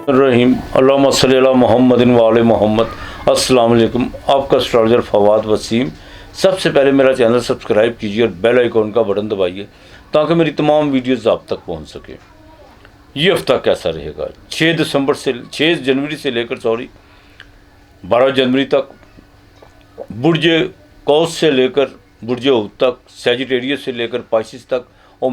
रहीम अल्लाहुम्मा सल्ली अला मुहम्मदिन व आले मोहम्मद। अस्सलाम वालेकुम, आपका एस्ट्रोलॉजर फवाद वसीम। सबसे पहले मेरा चैनल सब्सक्राइब कीजिए और बेल आइकॉन का बटन दबाइए ताकि मेरी तमाम वीडियोस आप तक पहुंच सके। ये हफ्ता कैसा रहेगा? 6 जनवरी से लेकर 12 जनवरी तक बुर्ज कौस से लेकर बुर्ज हूत तक, सैजिटेरियस से लेकर पाइसिस तक और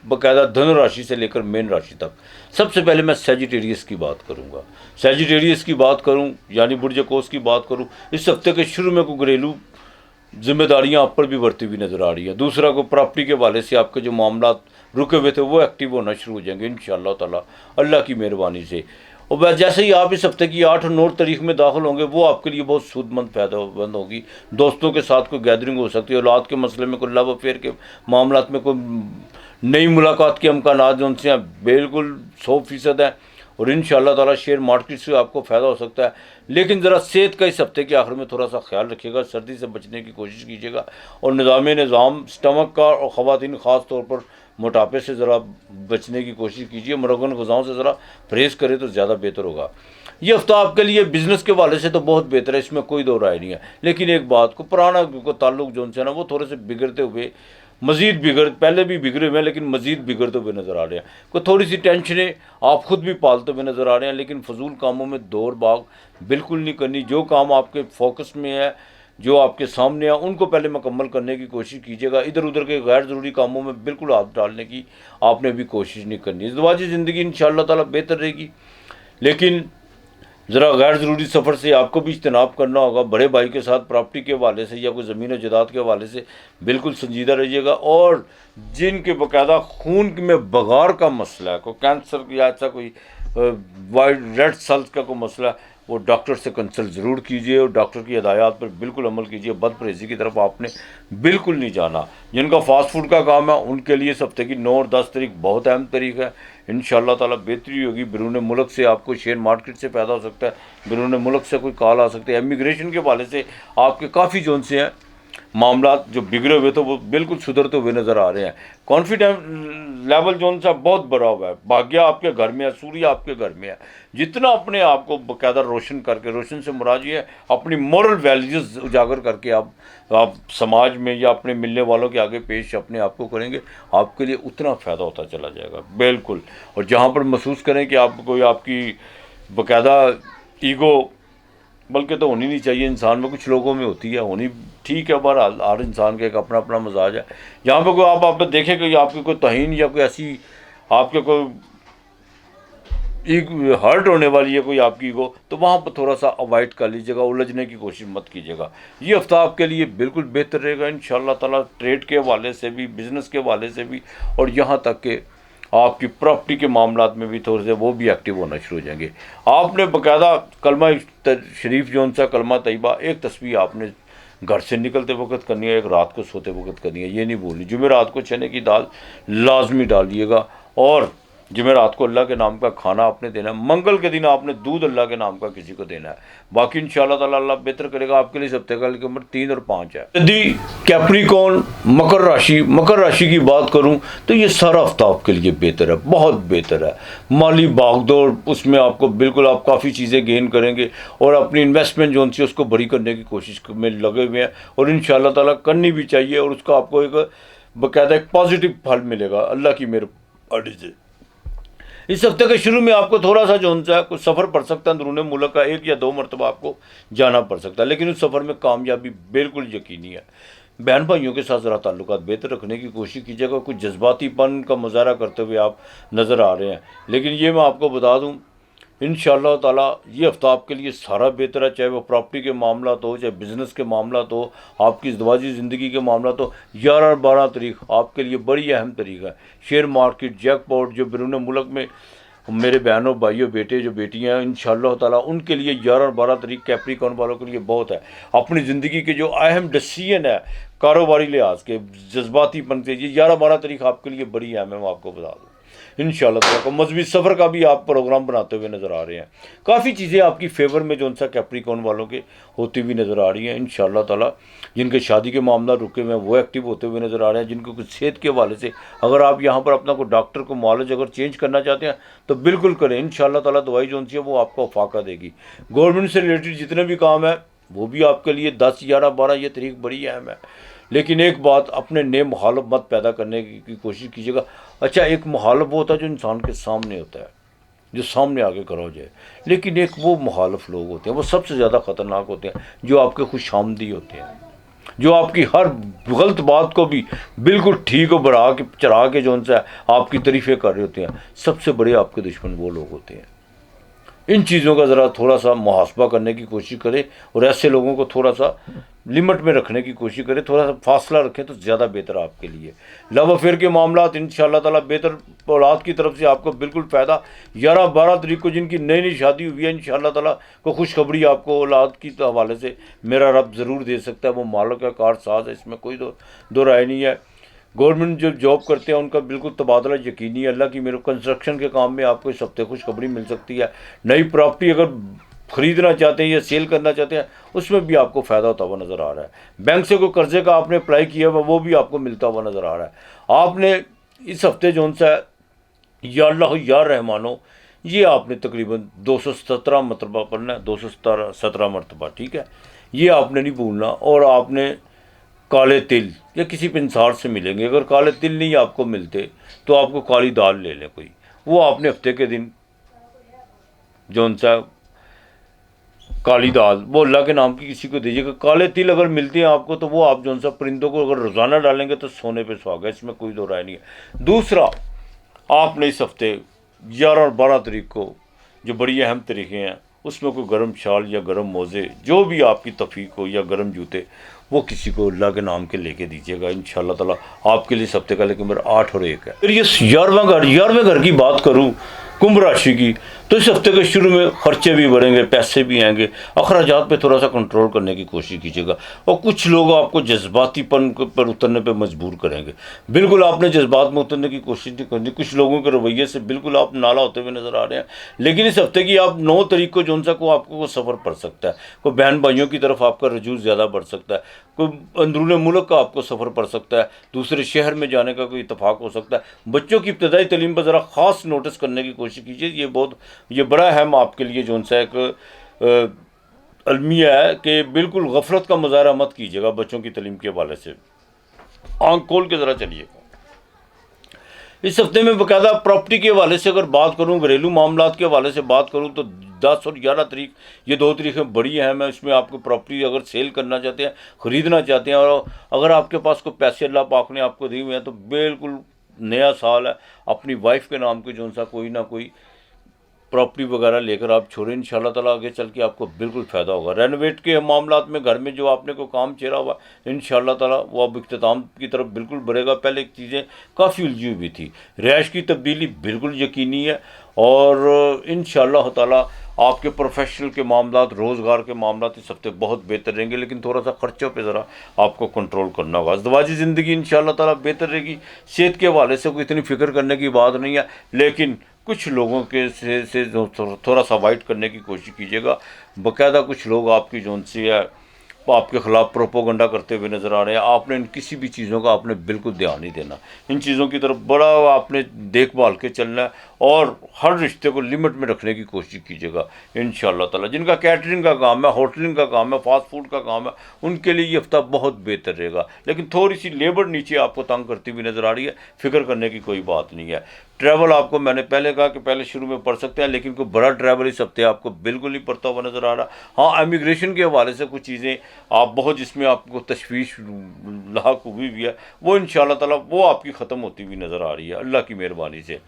बाकायदा धनु राशि से लेकर मेन राशि तक। सबसे पहले मैं सैजिटेरियस की बात करूंगा। सैजिटेरियस की बात करूं यानी बुर्ज कौस की बात करूं, इस हफ्ते के शुरू में कोई घरेलू जिम्मेदारियां आप पर भी बढ़ती हुई नज़र आ रही है। दूसरा को प्रॉपर्टी के हवाले से आपके जो मामला रुके हुए थे वो एक्टिव होना शुरू हो जाएंगे इंशाअल्लाह ताला, अल्लाह की मेहरबानी से। और वह जैसे ही आप इस हफ्ते की 8 और 9 तारीख में दाखिल होंगे वो आपके लिए बहुत सूदमंद फायदेमंद होगी। दोस्तों के साथ कोई गैदरिंग हो सकती है, औलाद के मसले में, कोई लव अफेयर के मामला में कोई नई मुलाकात के अमकानात जो उनसे बिल्कुल 100% है। और इंशाअल्लाह ताला शेयर मार्केट से आपको फ़ायदा हो सकता है। लेकिन ज़रा सेहत का इस हफ्ते के आखिर में थोड़ा सा ख्याल रखिएगा, सर्दी से बचने की कोशिश कीजिएगा और निज़ाम स्टमक का और ख़वातीन ख़ास तौर पर मोटापे से ज़रा बचने की कोशिश कीजिए। मुरगन ग़िज़ाओं से ज़रा परहेज़ करें तो ज़्यादा बेहतर होगा। ये हफ्ता आपके लिए बिज़नेस के वाले से तो बहुत बेहतर है, इसमें कोई दो राय नहीं है। लेकिन एक बात को पुराना को ताल्लुक जो उनसे ना वो थोड़े से बिगड़ते हुए पहले भी बिगड़े हुए हैं लेकिन मज़ीद बिगड़ते हुए नज़र आ रहे हैं। कोई थोड़ी सी टेंशनें आप खुद भी पालते हुए नज़र आ रहे हैं। लेकिन फजूल कामों में दौड़ भाग बिल्कुल नहीं करनी। जो काम आपके फोकस में है, जो आपके सामने है, उनको पहले मुकम्मल करने की कोशिश कीजिएगा। इधर उधर के गैर ज़रूरी कामों में बिल्कुल हाथ डालने की आपने भी कोशिश नहीं करनी। इज़्दिवाजी ज़िंदगी इंशाअल्लाह ताला बेहतर रहेगी, लेकिन ज़रा गैर ज़रूरी सफ़र से आपको भी इज्तनाब करना होगा। बड़े भाई के साथ प्रॉपर्टी के हवाले से या कोई ज़मीन और जायदाद के हवाले से बिल्कुल संजीदा रहिएगा। और जिनके बाकायदा खून में बगार का मसला है, कोई कैंसर या ऐसा कोई वाइट रेड सेल्स का कोई मसला है, वो डॉक्टर से कंसल्ट ज़रूर कीजिए और डॉक्टर की हिदायत पर बिल्कुल अमल कीजिए। बदपरहेज़ी की तरफ आपने बिल्कुल नहीं जाना। जिनका फास्ट फूड का काम है उनके लिए इस हफ्ते की 9 और 10 तारीख बहुत अहम तारीख है। इंशाअल्लाह ताला बेहतरी होगी। बैरून मुल्क से आपको शेयर मार्केट से पैदा हो सकता है, बैरून मुल्क से कोई कॉल आ सकती है। इमिग्रेशन के हवाले से आपके काफ़ी जोन से हैं मामला जो बिगड़े हुए तो वो बिल्कुल सुधरते हुए नज़र आ रहे हैं। कॉन्फिडेंस लेवल जो उनसा बहुत बड़ा हुआ है। भाग्य आपके घर में है, सूर्य आपके घर में है। जितना अपने आप को बाकायदा रोशन करके, रोशन से मुराद ये है अपनी मॉरल वैल्यूज़ उजागर करके आप समाज में या अपने मिलने वालों के आगे पेश अपने आप को करेंगे, आपके लिए उतना फ़ायदा होता चला जाएगा बिल्कुल। और जहाँ पर महसूस करें कि आप कोई आपकी बाकायदा ईगो बल्कि तो होनी नहीं चाहिए, इंसान में कुछ लोगों में होती है, होनी ठीक है, बहरहाल हर इंसान का एक अपना अपना मजाज है। यहाँ पे कोई आप देखें कि आपकी कोई तहीन या कोई ऐसी आपके कोई हर्ट होने वाली है कोई आपकी ईगो, तो वहाँ पर थोड़ा सा अवॉइड कर लीजिएगा, उलझने की कोशिश मत कीजिएगा। ये हफ्ता आपके लिए बिल्कुल बेहतर रहेगा इंशाअल्लाह ताला, ट्रेड के हवाले से भी, बिज़नेस के हवाले से भी, और यहाँ तक कि आपकी प्रॉपर्टी के मामलात में भी थोड़े से वो भी एक्टिव होना शुरू हो जाएंगे। आपने बाकायदा कलमा शरीफ जो उनसा कलमा तैयबा एक तस्वीर आपने घर से निकलते वक्त करनी है, एक रात को सोते वक्त करनी है, ये नहीं भूलनी। जुमेरात को चने की दाल लाजमी डालिएगा और जुमेरात को अल्लाह के नाम का खाना आपने देना है। मंगल के दिन आपने दूध अल्लाह के नाम का किसी को देना है। बाकी इंशाअल्लाह ताला अल्लाह बेहतर करेगा आपके लिए। इस हफ्ते का नंबर 3 और 5 है। यदि कैप्रिकॉर्न मकर राशि की बात करूं तो ये सारा हफ्ता आपके लिए बेहतर है, बहुत बेहतर है। माली भागदौड़ उसमें आपको बिल्कुल आप काफ़ी चीज़ें गेन करेंगे और अपनी इन्वेस्टमेंट जो उनसे उसको बड़ी करने की कोशिश में लगे हुए हैं और इंशाअल्लाह ताला करनी भी चाहिए। और उसका आपको एक बाकायदा एक पॉजिटिव फल मिलेगा अल्लाह की मेहरबानी से। इस हफ्ते के शुरू में आपको थोड़ा सा जो है कुछ सफ़र पड़ सकता है अंदरूनी मुल्क का, 1 या 2 मरतबा आपको जाना पड़ सकता है, लेकिन उस सफ़र में कामयाबी बिल्कुल यकीनी है। बहन भाइयों के साथ ज़रा ताल्लुकात बेहतर रखने की कोशिश कीजिएगा। कुछ जज्बातीपन का मुजाहरा करते हुए आप नज़र आ रहे हैं, लेकिन ये मैं आपको बता दूँ इंशाअल्लाह ताला ये हफ्ता आपके लिए सारा बेहतर है। चाहे वो प्रॉपर्टी के मामला हो, चाहे बिज़नेस के मामला हो, आपकी इज़्दिवाजी ज़िंदगी के मामला हो। 11 और 12 तारीख आपके लिए बड़ी अहम तारीख है। शेयर मार्केट जैकपॉट जो बैरून मुल्क में मेरे बहनों भाइयों बेटे जो बेटियां हैं इंशाअल्लाह ताला उनके लिए 11 और 12 तारीख कैप्रिकॉर्न वालों के लिए बहुत है। अपनी ज़िंदगी के जो अहम डिसीजन है कारोबारी लिहाज के जज्बातीपन से, ये 11-12 तारीख आपके लिए बड़ी अहम है, मैं आपको बता दूँ। इंशाअल्लाह ताला को मजहबी सफ़र का भी आप प्रोग्राम बनाते हुए नज़र आ रहे हैं। काफ़ी चीज़ें आपकी फेवर में जो सा कैप्रिकॉर्न वालों के होती हुई नज़र आ रही हैं इंशाअल्लाह ताला। जिनके शादी के मामला रुके हुए हैं वो एक्टिव होते हुए नज़र आ रहे हैं। जिनको कुछ सेहत के हवाले से अगर आप यहाँ पर अपना कोई डॉक्टर को मुआलज अगर चेंज करना चाहते हैं तो बिल्कुल करें, इंशाअल्लाह ताला दवाई जो सी है वो आपको फाका देगी। गवर्नमेंट से रिलेटेड जितने भी काम है वो भी आपके लिए 10, 11, 12 ये तारीख बड़ी अहम है। लेकिन एक बात, अपने नए मुखालफ मत पैदा करने की कोशिश कीजिएगा। अच्छा, एक मुखालफ वो होता है जो इंसान के सामने होता है, जो सामने आके खड़ा हो जाए, लेकिन एक वो मुखालफ लोग होते हैं वो सबसे ज़्यादा ख़तरनाक होते हैं जो आपके खुशामदी होते हैं, जो आपकी हर गलत बात को भी बिल्कुल ठीक और बढ़ा के चढ़ा के जो उनसे आपकी तारीफ़ें कर रहे होते हैं। सबसे बड़े आपके दुश्मन वो लोग होते हैं। इन चीज़ों का ज़रा थोड़ा सा मुहासबा करने की कोशिश करें और ऐसे लोगों को थोड़ा सा लिमिट में रखने की कोशिश करें, थोड़ा सा फासला रखें तो ज़्यादा बेहतर आपके लिए। लव अफेयर के मामलात इंशाअल्लाह ताला बेहतर औलाद की तरफ से आपको बिल्कुल फ़ायदा। 11-12 तारीख को जिनकी नई नई शादी हुई है इंशाअल्लाह ताला को खुशखबरी आपको औलाद की हवाले से मेरा रब ज़रूर दे सकता है। वो मालिक का कार साज है, इसमें कोई दो राय नहीं है। गवर्नमेंट जो जॉब करते हैं उनका बिल्कुल तबादला यकीनी है। अल्लाह की मेरे कंस्ट्रक्शन के काम में आपको इस हफ्ते खुशखबरी मिल सकती है। नई प्रॉपर्टी अगर ख़रीदना चाहते हैं या सेल करना चाहते हैं उसमें भी आपको फ़ायदा होता हुआ नज़र आ रहा है। बैंक से कोई कर्ज़े का आपने अप्लाई किया हुआ वो भी आपको मिलता हुआ नज़र आ रहा है। आपने इस हफ्ते जो सा या अल्लाह या रहमानो ये आपने तकरीबन 217 मरतबा पढ़ना है, 217 मरतबा, ठीक है। ये आपने नहीं भूलना। और आपने काले तिल या किसी पिंसार से मिलेंगे, अगर काले तिल नहीं आपको मिलते तो आपको काली दाल ले लें कोई, वो आपने हफ्ते के दिन जो सा काली दाल वो अल्लाह के नाम की किसी को दीजिएगा। काले तिल अगर मिलते हैं आपको तो वो आप जो सा परिंदों को अगर रोज़ाना डालेंगे तो सोने पे सुहागा, इसमें कोई दो राय नहीं है। दूसरा, आपने इस हफ्ते 11 और 12 तारीख को जो बड़ी अहम तारीखें हैं उसमें कोई गर्म शाल या गर्म मोज़े जो भी आपकी तौफीक हो या गर्म जूते वो किसी को अल्लाह के नाम के लेके दीजिएगा इंशाअल्लाह ताला आपके लिए। इस हफ्ते का लेकिन मेरा 8 और 1 है। फिर ये 11वें घर की बात करूँ कुंभ राशि की, तो इस हफ्ते के शुरू में खर्चे भी बढ़ेंगे, पैसे भी आएंगे। अखराजात पे थोड़ा सा कंट्रोल करने की कोशिश कीजिएगा। और कुछ लोग आपको जज्बातीपन पर उतरने पे मजबूर करेंगे। बिल्कुल आपने जज्बात में उतरने की कोशिश नहीं करनी। कुछ लोगों के रवैये से बिल्कुल आप नाला होते हुए नज़र आ रहे हैं। लेकिन इस हफ्ते की आप 9 तारीख को जो सा को आपको सफ़र पड़ सकता है, कोई बहन भाइयों की तरफ आपका रजू ज़्यादा बढ़ सकता है, कोई अंदरूनी मुल्क का आपको सफ़र पड़ सकता है, दूसरे शहर में जाने का कोई इत्तेफाक हो सकता है। बच्चों की इब्तदाई तालीम पर ज़रा ख़ास नोटिस करने की कोशिश कीजिए। ये बड़ा अहम आपके लिए जो सा एक अलमिया है कि बिल्कुल गफलत का मुजाहरा मत कीजिएगा बच्चों की तालीम के हवाले से। आँख खोल के ज़रा चलिएगा। इस हफ्ते में बाकायदा प्रॉपर्टी के हवाले से अगर बात करूं, घरेलू मामलात के हवाले से बात करूं तो 10 और 11 तारीख ये 2 तारीखें बड़ी अहम है। इसमें आपको प्रॉपर्टी अगर सेल करना चाहते हैं, ख़रीदना चाहते हैं और अगर आपके पास कोई पैसे अल्लाह पाक ने आपको दिए हुए हैं तो बिल्कुल नया साल है, अपनी वाइफ के नाम के जो सा कोई ना कोई प्रॉपर्टी वगैरह लेकर आप छोड़ें। इंशाल्लाह ताला आगे चल के आपको बिल्कुल फ़ायदा होगा। रेनोवेट के मामलात में घर में जो आपने को काम चेरा हुआ इंशाल्लाह ताला वो अब इख्तिताम की तरफ बिल्कुल बढ़ेगा। पहले चीज़ें काफ़ी उलझी हुई थी। रिहाइश की तब्दीली बिल्कुल यकीनी है और इंशाल्लाह ताला आपके प्रोफेशनल के मामलात, रोज़गार के मामलात इस हफ्ते बहुत बेहतर रहेंगे। लेकिन थोड़ा सा ख़र्चों पे ज़रा आपको कंट्रोल करना होगा। अज़दवाजी ज़िंदगी इंशाल्लाह ताला बेहतर रहेगी। सेहत के हवाले से कोई इतनी फ़िक्र करने की बात नहीं है, लेकिन कुछ लोगों के से थोड़ा सा अवॉइड करने की कोशिश कीजिएगा। बाकायदा कुछ लोग आपकी जोन सी है आपके ख़िलाफ़ प्रोपोगंडा करते हुए नज़र आ रहे हैं। आपने इन किसी भी चीज़ों का आपने बिल्कुल ध्यान नहीं देना। इन चीज़ों की तरफ बड़ा आपने देखभाल के चलना है और हर रिश्ते को लिमिट में रखने की कोशिश कीजिएगा इंशाअल्लाह ताला। जिनका कैटरिंग का काम है, होटलिंग का काम है, फास्ट फूड का काम है, उनके लिए ये हफ्ता बहुत बेहतर रहेगा। लेकिन थोड़ी सी लेबर नीचे आपको तंग करती हुई नज़र आ रही है, फ़िक्र करने की कोई बात नहीं है। ट्रैवल आपको मैंने पहले कहा कि पहले शुरू में पढ़ सकते हैं, लेकिन कोई बड़ा ट्रैवल इस हफ्ते आपको बिल्कुल नहीं पड़ता हुआ नज़र आ रहा। हाँ, इमिग्रेशन के हवाले से कुछ चीज़ें आप बहुत जिसमें आपको तशवीश लाक हुई है वो इंशाअल्लाह ताला वो आपकी ख़त्म होती हुई नज़र आ रही है अल्लाह की मेहरबानी से।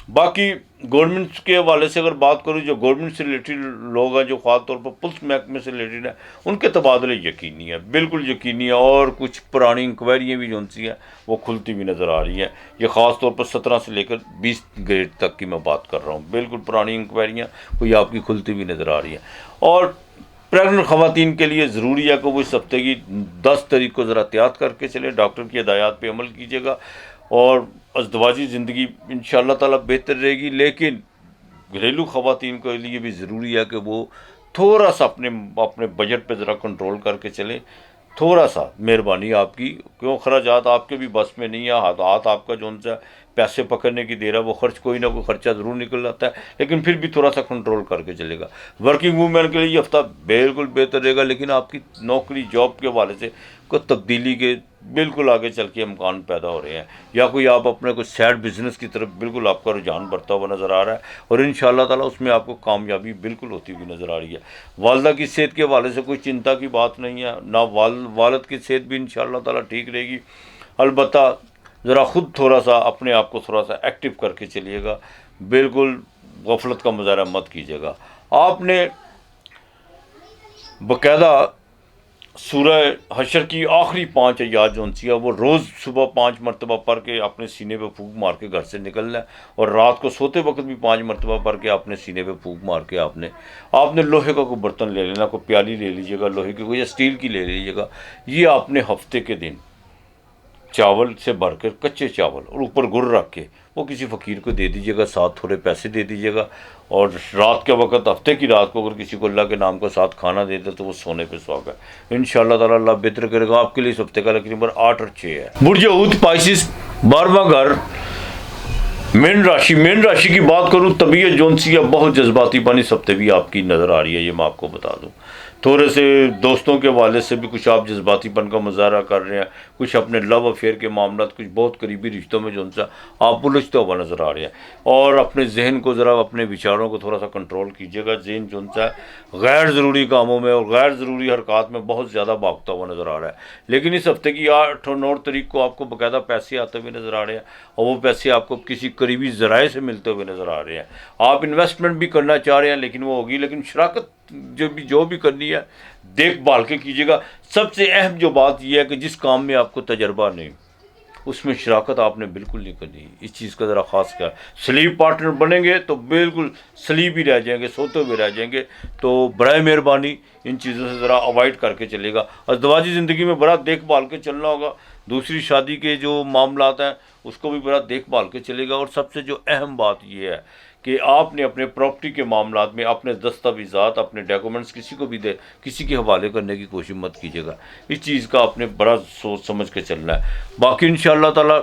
बाकी गवर्नमेंट के हवाले से अगर बात करूँ, जो गवर्नमेंट से रिलेटेड लोग हैं, जो ख़ास तौर पर पुलिस महकमे से रिलेटेड है, उनके तबादले यकीनी है, बिल्कुल यकीनी है। और कुछ पुरानी इंक्वायरियाँ भी जो सी हैं वो खुलती हुई नज़र आ रही हैं। ये ख़ास तौर पर 17 से लेकर 20 ग्रेड तक की मैं बात कर रहा हूँ। बिल्कुल पुरानी इंक्वायरियाँ कोई आपकी खुलती हुई नज़र आ रही हैं। और प्रेगनेंट ख़वातीन के लिए ज़रूरी है कि वो इस हफ्ते की 10 तारीख को ज़रा एहतियात करके चलें, डॉक्टर की हिदायत पे अमल कीजिएगा। اور ازدواجی زندگی انشاءاللہ تعالیٰ بہتر رہے گی، لیکن گھریلو خواتین کے لیے بھی ضروری ہے کہ وہ تھوڑا سا اپنے بجٹ پہ ذرا کنٹرول کر کے چلیں، تھوڑا سا مہربانی آپ کی، کیوں اخراجات آپ کے بھی بس میں نہیں ہے، ہاتھ آپ کا جو سا پیسے پکڑنے کی دیر ہے، وہ خرچ کوئی نہ کوئی خرچہ ضرور نکل جاتا ہے، لیکن پھر بھی تھوڑا سا کنٹرول کر کے چلے گا۔ ورکنگ وومین کے لیے یہ ہفتہ بالکل بہتر رہے گا، لیکن آپ کی نوکری جاب کے حوالے سے کوئی تبدیلی کے بالکل آگے چل کے امکان پیدا ہو رہے ہیں، یا کوئی آپ اپنے کوئی سائڈ بزنس کی طرف بالکل آپ کا رجحان بڑھتا ہوا نظر آ رہا ہے، اور انشاءاللہ تعالیٰ اس میں آپ کو کامیابی بالکل ہوتی ہوئی نظر آ رہی ہے۔ والدہ کی صحت کے حوالے سے کوئی چنتا کی بات نہیں ہے، نہ والد کی صحت بھی انشاءاللہ تعالیٰ ٹھیک رہے گی، البتہ ذرا خود تھوڑا سا اپنے آپ کو تھوڑا سا ایکٹیو کر کے چلیے گا، بالکل غفلت کا مظاہرہ مت کیجیے گا۔ آپ نے باقاعدہ سورہ حشر کی آخری 5 آیات جو ہے وہ روز صبح 5 مرتبہ پڑھ کے اپنے سینے پہ پھونک مار کے گھر سے نکلنا ہے، اور رات کو سوتے وقت بھی 5 مرتبہ پڑھ کے اپنے سینے پہ پھونک مار کے آپ نے لوہے کا کوئی برتن لے لینا، کوئی پیالی لے لیجیے گا لوہے کی، کوئی یا اسٹیل کی لے لیجیے گا، یہ آپ نے ہفتے کے دن چاول سے بھر کر کچے چاول اور اوپر گڑ رکھ کے وہ کسی فقیر کو دے دیجیے گا، ساتھ تھوڑے پیسے دے دیجیے گا، اور رات کے وقت ہفتے کی رات کو اگر کسی کو اللہ کے نام کا ساتھ کھانا دے دے تو وہ سونے پہ سہاگا ہے، انشاءاللہ تعالیٰ اللہ بہتر کرے گا آپ کے لیے۔ اس ہفتے کا لکی نمبر 8 اور 6 ہے۔ برج حوت پائسس 12واں گھر مین راشی کی بات کروں، طبیعت جونسی ہے بہت جذباتی پانی اس ہفتے بھی آپ کی نظر آ رہی ہے، یہ میں آپ کو بتا دوں۔ تھوڑے سے دوستوں کے حوالے سے بھی کچھ آپ جذباتی پن کا مظاہرہ کر رہے ہیں، کچھ اپنے لو افیئر کے معاملات، کچھ بہت قریبی رشتوں میں جو ان سے آپ الجھتے ہوا نظر آ رہے ہیں، اور اپنے ذہن کو ذرا اپنے وچاروں کو تھوڑا سا کنٹرول کیجیے گا۔ ذہن جو ان سے غیر ضروری کاموں میں اور غیر ضروری حرکات میں بہت زیادہ بھاگتا ہوا نظر آ رہا ہے، لیکن اس ہفتے کی 8 اور 9 تاریخ کو آپ کو باقاعدہ پیسے آتے ہوئے نظر آ رہے ہیں، اور وہ پیسے آپ کو کسی قریبی ذرائع سے ملتے ہوئے نظر آ رہے ہیں۔ آپ انویسٹمنٹ بھی کرنا چاہ رہے ہیں لیکن وہ ہوگی، لیکن شراکت جو بھی کرنی ہے دیکھ بھال کے کیجیے گا۔ سب سے اہم جو بات یہ ہے کہ جس کام میں آپ کو تجربہ نہیں اس میں شراکت آپ نے بالکل نہیں کرنی، اس چیز کا ذرا خاص خیال۔ سلیپ پارٹنر بنیں گے تو بالکل سلیپ ہی رہ جائیں گے، سوتے ہوئے رہ جائیں گے، تو برائے مہربانی ان چیزوں سے ذرا اوائڈ کر کے چلے گا۔ ازدواجی زندگی میں بڑا دیکھ بھال کے چلنا ہوگا، دوسری شادی کے جو معاملات ہیں اس کو بھی بڑا دیکھ بھال کے چلے گا، اور سب سے جو اہم بات یہ ہے کہ آپ نے اپنے پراپرٹی کے معاملات میں اپنے دستاویزات، اپنے ڈاکومنٹس کسی کو بھی کسی کے حوالے کرنے کی کوشش مت کیجیے گا، اس چیز کا آپ نے بڑا سوچ سمجھ کے چلنا ہے۔ باقی انشاءاللہ تعالیٰ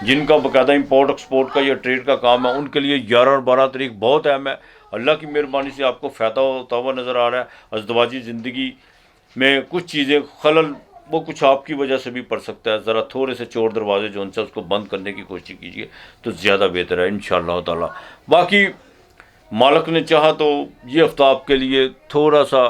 جن کا باقاعدہ امپورٹ ایکسپورٹ کا یا ٹریڈ کا کام ہے ان کے لیے 11 اور 12 تاریخ بہت اہم ہے، اللہ کی مہربانی سے آپ کو فائدہ ہوتا ہوا نظر آ رہا ہے۔ ازدواجی زندگی میں کچھ چیزیں خلل وہ کچھ آپ کی وجہ سے بھی پڑ سکتا ہے، ذرا تھوڑے سے چور دروازے جو ان سے اس کو بند کرنے کی کوشش کیجیے تو زیادہ بہتر ہے انشاءاللہ تعالیٰ۔ باقی مالک نے چاہا تو یہ ہفتہ آپ کے لیے تھوڑا سا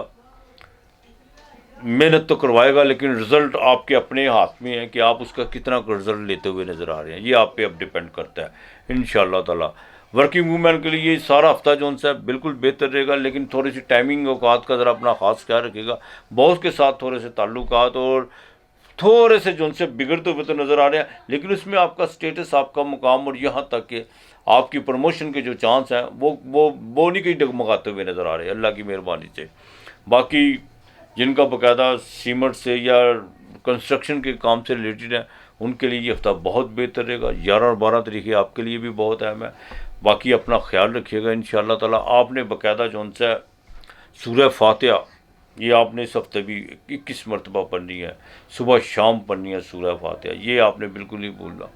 محنت تو کروائے گا، لیکن رزلٹ آپ کے اپنے ہاتھ میں ہے کہ آپ اس کا کتنا رزلٹ لیتے ہوئے نظر آ رہے ہیں، یہ آپ پہ اب ڈیپینڈ کرتا ہے انشاءاللہ تعالیٰ۔ ورکنگ وومین کے لیے سارا ہفتہ جو ان سے بالکل بہتر رہے گا، لیکن تھوڑی سی ٹائمنگ اوقات کا ذرا اپنا خاص خیال رکھے گا، باس کے ساتھ تھوڑے سے تعلقات اور تھوڑے سے جو ان سے بگڑتے ہوئے تو نظر آ رہے ہیں، لیکن اس میں آپ کا سٹیٹس، آپ کا مقام، اور یہاں تک کہ آپ کی پروموشن کے جو چانس ہیں وہ نہیں کہیں ڈگمگاتے ہوئے نظر آ رہے ہیں اللہ کی مہربانی سے۔ باقی جن کا باقاعدہ سیمنٹ سے یا کنسٹرکشن کے کام سے ریلیٹڈ ہے ان کے لیے یہ ہفتہ بہت بہتر رہے گا۔ 11 اور 12 تاریخیں آپ کے لیے بھی بہت اہم ہے، باقی اپنا خیال رکھیے گا انشاءاللہ تعالیٰ۔ آپ نے باقاعدہ جو ان سے سورہ فاتحہ یہ آپ نے اس ہفتے بھی 21 مرتبہ پڑھنی ہے، صبح شام پڑھنی ہے سورہ فاتحہ، یہ آپ نے بالکل نہیں بھولنا،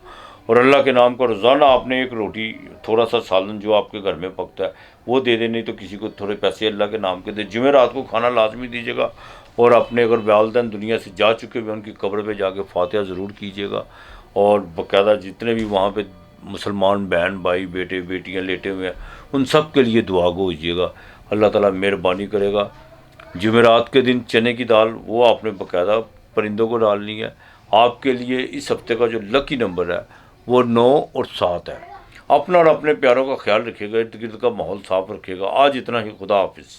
اور اللہ کے نام کا روزانہ آپ نے ایک روٹی تھوڑا سا سالن جو آپ کے گھر میں پکتا ہے وہ دے دیں، نہیں تو کسی کو تھوڑے پیسے اللہ کے نام کے دے۔ جمعرات کو کھانا لازمی دیجیے گا، اور اپنے اگر والدین دنیا سے جا چکے ہوئے ان کی قبر پہ جا کے فاتحہ ضرور کیجیے گا، اور باقاعدہ جتنے بھی وہاں پہ مسلمان بہن بھائی بیٹے بیٹیاں لیٹے ہوئے ہیں ان سب کے لیے دعا گو ہوجیے گا، اللہ تعالیٰ مہربانی کرے گا۔ جمعرات کے دن چنے کی دال وہ آپ نے باقاعدہ پرندوں کو ڈالنی ہے۔ آپ کے لیے اس ہفتے کا جو لکی نمبر ہے وہ 9 اور 7 ہے۔ اپنا اور اپنے پیاروں کا خیال رکھیے گا، ارد گرد کا ماحول صاف رکھیے گا۔ آج اتنا ہی، خدا حافظ۔